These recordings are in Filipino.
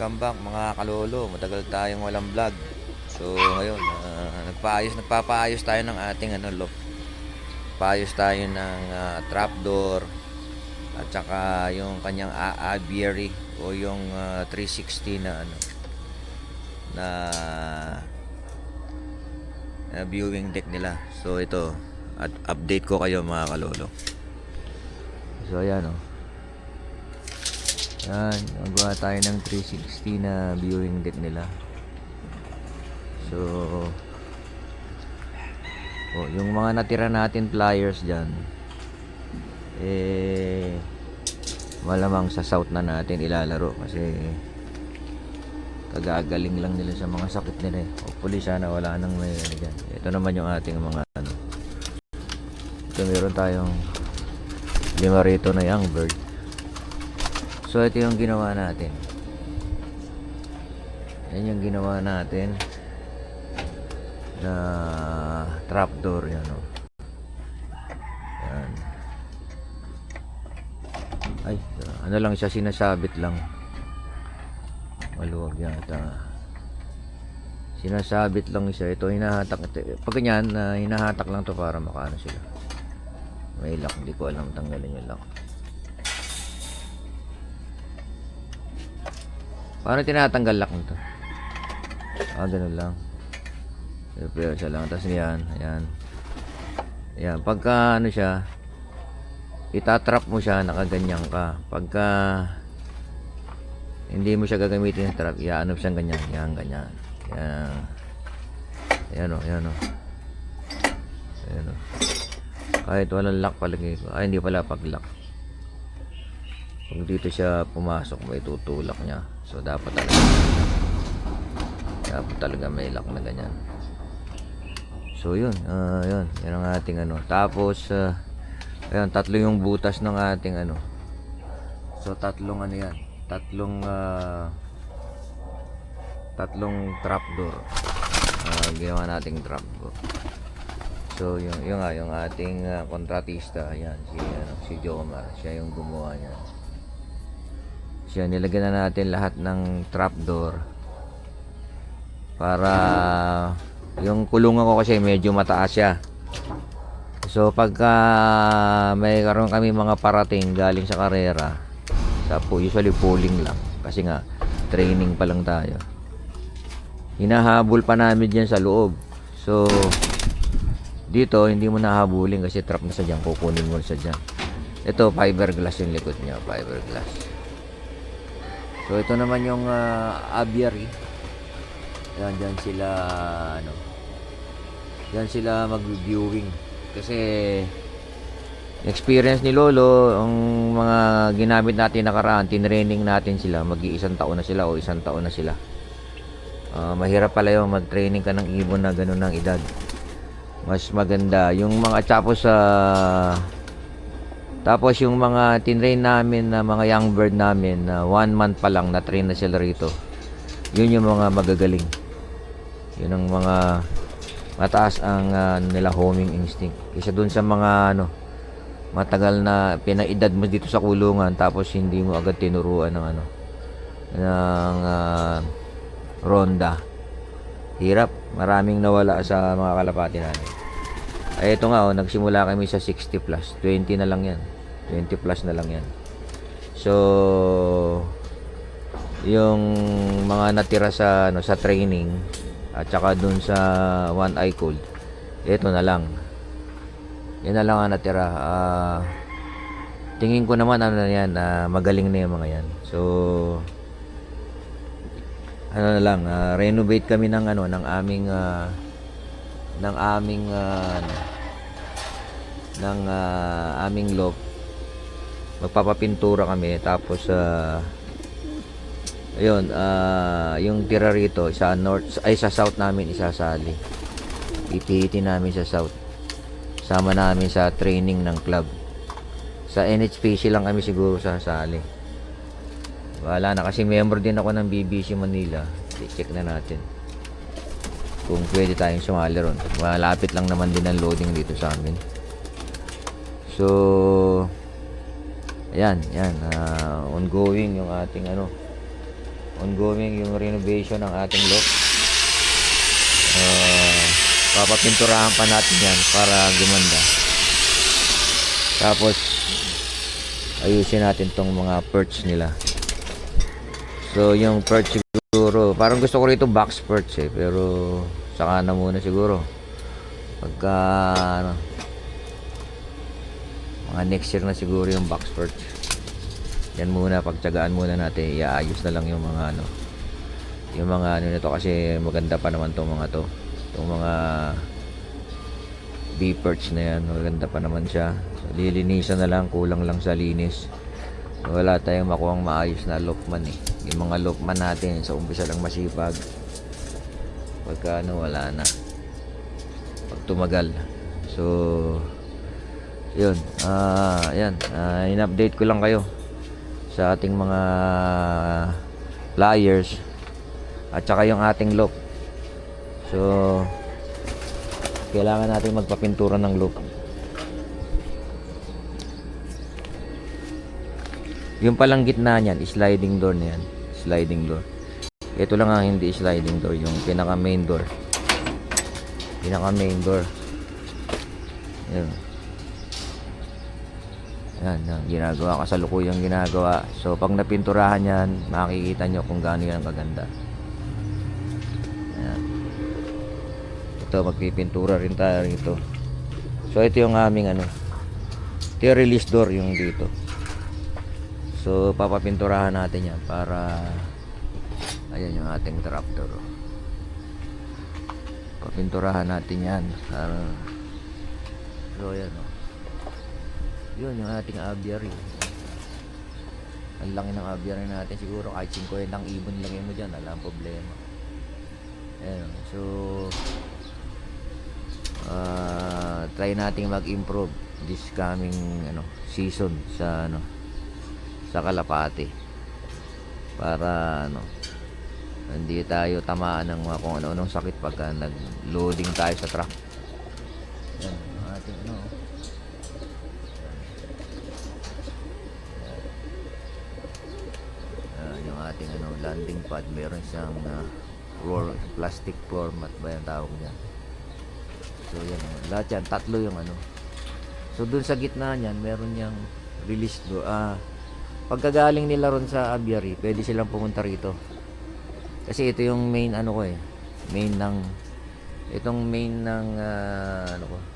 Welcome back mga kalolo. Matagal tayong walang vlog. So ngayon, nagpapaayos tayo ng ating loft. Paayos tayo ng trapdoor at saka yung kanyang aviary o yung 360 na viewing deck nila. So ito, at update ko kayo mga kalolo. So ayan oh. Yan, magawa tayo ng 360 na viewing deck nila. So, yung mga natira natin pliers dyan, malamang sa south na natin ilalaro kasi kagagaling lang nila sa mga sakit nila. Hopefully sana wala nang may dyan. Ito naman yung ating mga Ito meron tayong 5 rito na young bird. So ito yung ginawa natin. Yan yung ginawa natin na trapdoor yan oh. Yan. Ay, ano lang siya, sinasabit lang. Maluwag yata. Sinasabit lang siya. Ito hinahatak. Pag ganyan, hinahatak lang to para makaano sila. May lock, hindi ko alam tanggalin yung lock. Paano tinatanggal lock nito? Ganun lang. Pero siya lang. Tapos yan. Ayan. Ayan. Pagka ano siya, itatrap mo siya, nakaganyan ka. Pagka hindi mo siya gagamitin ng trap, iaanop siyang ganyan. Yan, ganyan. Yan. Ayan o. Ayan o. Ayan o. Kahit walang lock palagi ko. Ay, hindi pala pag-lock. Kung dito siya pumasok, may tutulak niya. So dapat talaga may lock na ganyan. So yun, yun ang ating Tapos ayun, tatlo yung butas ng ating So tatlong yan. Tatlong trapdoor. Ginawa nating trapdoor. So yung ating kontratista, ayan, si Jomar, siya yung gumawa niyan. Siya, nilagyan na natin lahat ng trapdoor para yung kulungan ko kasi medyo mataas siya. So pagka may karoon kami mga parating galing sa karera, usually pulling lang kasi nga training pa lang tayo, hinahabol pa namin dyan sa loob. So dito hindi mo nahabulin kasi trap na sa dyan, kukunin mo sa dyan. Ito fiberglass yung likod niya, fiberglass. So ito naman yung aviary. Yan, dyan sila mag-viewing kasi experience ni Lolo, ang mga ginamit natin nakaraan, tinraining natin sila, mag-iisang taon na sila o isang taon na sila. Mahirap pala yung mag-training ka ng ibon na ganun ng edad. Mas maganda yung mga tapos yung mga tinrain namin na mga young bird namin na 1 month pa lang na train na sila rito. Yun yung mga magagaling. Yun ang mga mataas ang nila homing instinct. Kaysa dun sa mga matagal na pinaedad mo dito sa kulungan tapos hindi mo agad tinuruan ng ronda. Hirap. Maraming nawala sa mga kalapati namin. Ay ito nga nagsimula kami sa 60 plus. 20 na lang yan. 20 plus na lang yan. So yung mga natira sa training at saka dun sa one eye cold, ito na lang. Yan na lang ang natira. Tingin ko naman yan, magaling na yung mga yan. So na lang, renovate kami ng aming loft. Magpapapintura kami tapos ayun, yung tira rito sa south namin isasali. Iti namin sa south. Sama namin sa training ng club. Sa NHPC lang kami siguro sasali. Wala na kasi member din ako ng BBC Manila. I-check na natin kung pwede tayong sumali ron. Malapit lang naman din ang loading dito sa amin. So ayan, ongoing yung ating ongoing yung renovation ng ating look. Papapinturahan pa natin yan para gumanda. Tapos ayusin natin tong mga perch nila. So yung perch siguro, parang gusto ko rito box perch pero saka na muna siguro pagka ano, mga next year na siguro yung box perch. Yan muna, pagtiyagaan muna natin, iayos na lang yung mga yung mga nito kasi maganda pa naman tong mga to, itong mga bee perch na yan, maganda pa naman siya. So, lilinisan na lang, kulang lang sa linis. Wala tayong makuhang maayos na lookman yung mga lookman natin sa umpisa lang masipag, pagka wala na pag tumagal. So yun, in-update ko lang kayo sa ating mga pliers at saka yung ating look. So kailangan natin magpapintura ng look. Yung palang gitna niyan, sliding door na yan, sliding door. Ito lang ang hindi sliding door, yung pinaka main door, yan. Yan, ginagawa, kasalukuyang ginagawa. So pag napinturahan yan, makikita nyo kung gaano yan kaganda. Yan. Ito, magpipintura rin tayo rito. So ito yung aming ito yung release door yung dito. So papapinturahan natin yan para ayan yung ating trapdoor. Papinturahan natin yan para, so yan yun yung ating aviary. Ang laki ng aviary natin, siguro kahit 50 lang ibon lagay mo dyan, alam problema. Ayan. So try nating mag-improve this coming season sa sa kalapati para hindi tayo tamaan ng mga kung ano-anong sakit pagka nag-loading tayo sa truck. Yan ang ating yung ating landing pad, meron siyang plastic floor mat ba yung tawag niya. So yan, lahat yan, tatlo yung so dun sa gitna niyan meron niyang release do. Pagkagaling nila ron sa aviary, pwede silang pumunta rito kasi ito yung main main ng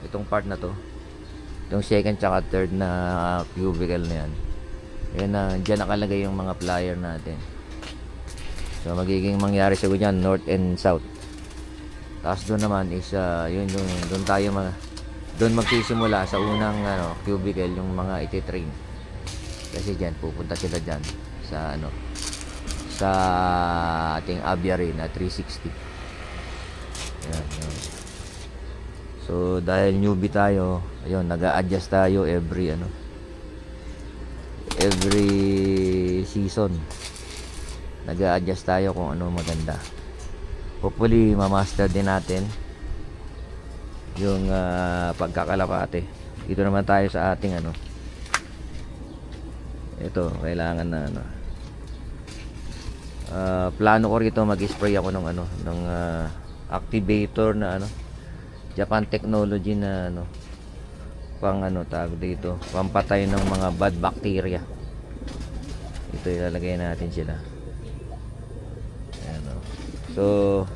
itong part na to, itong second tsaka third na cubicle na yan. Yan dyan nakalagay yung mga plier natin. So magiging mangyari siguro dyan north and south. Tapos doon naman is doon tayo doon magsisimula sa unang cubicle yung mga iti-train. Kasi dyan pupunta sila dyan sa sa ating aviary na 360. Yan. So dahil newbie tayo, ayun, nag-a-adjust tayo every season. Nag-a-adjust tayo kung ano maganda. Hopefully ma-master din natin yung pagkakalapate. Dito naman tayo sa ating ito, kailangan na plano ko rito mag-spray ako ng activator na Japan technology na pang tawag dito, pampatay ng mga bad bacteria. Ito ilalagay natin sila. Ayan, so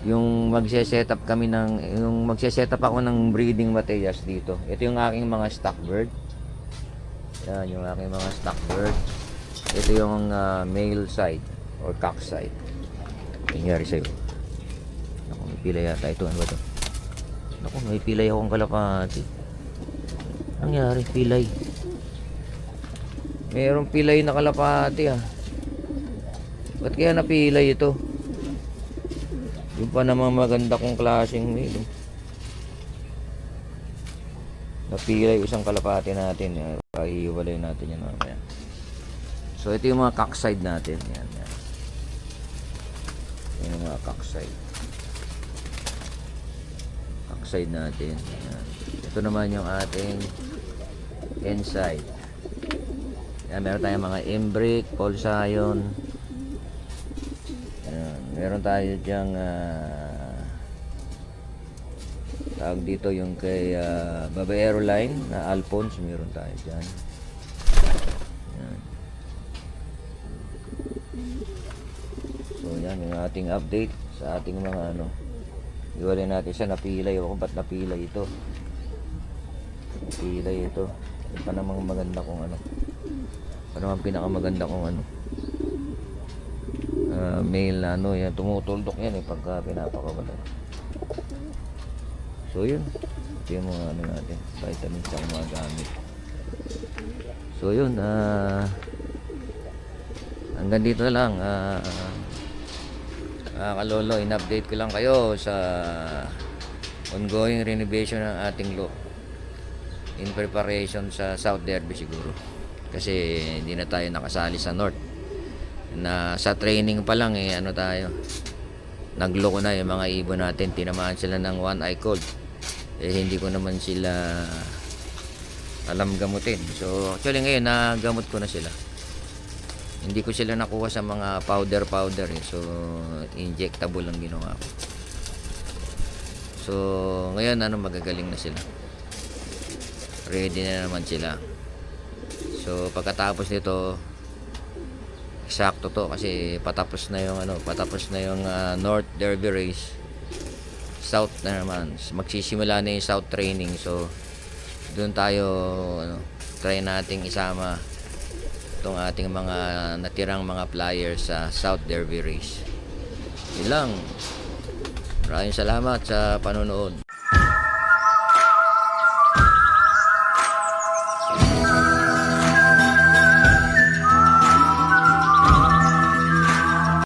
yung magse-setup ako ng breeding materials dito. Ito yung aking mga stock bird. Yan yung aking mga stock bird. Ito yung male side or cock side. Nangyari sa'yo. Naku, may pilay yata ito. Ano ba ito? Naku, may pilay akong kalapati. Nangyari, pilay. Mayroong pilay na kalapati Ba't kaya napilay ito? Yung pa namang maganda kong klaseng male. Napilay isang kalapati natin. Pahiwalay natin yan mamaya. So ito yung mga cockside natin. Yan. Yan yung mga cockside. Cockside natin. Yan. Ito naman yung ating inside. Yan, meron tayong mga imbrick, Paul Sion. Meron tayo diyang tawag dito yung kay Babaero Line na Alphonse, meron tayo dyan. Yan. So yan yung ating update sa ating mga ano. Iwalay natin siya, napilay o kung ba't napilay ito. Napilay ito. Ano pa namang maganda kung ano. Ano namang pinakamaganda kung ano. Mail na ano yan, tumutuldok yan pagka pinapakawalan. So yun, ito yung mga ano natin, vitamins ang mga gamit. So yun, hanggang dito na lang. Kalolo, in-update ko lang kayo sa ongoing renovation ng ating loop in preparation sa South Derby siguro, kasi hindi na tayo nakasali sa North. Na sa training pa lang ano tayo, nagloko na yung mga ibon natin, tinamaan sila ng one eye cold. Hindi ko naman sila alam gamutin. So actually ngayon nagamot ko na sila. Hindi ko sila nakuha sa mga powder so injectable lang ginawa ko. So ngayon magagaling na sila, ready na naman sila. So pagkatapos nito, eksakto to kasi patapos na yung North Derby race. South na naman, magsisimula na yung South training. So doon tayo try nating isama itong ating mga natirang mga flyers sa South Derby race. Yun lang. Maraming salamat sa panonood.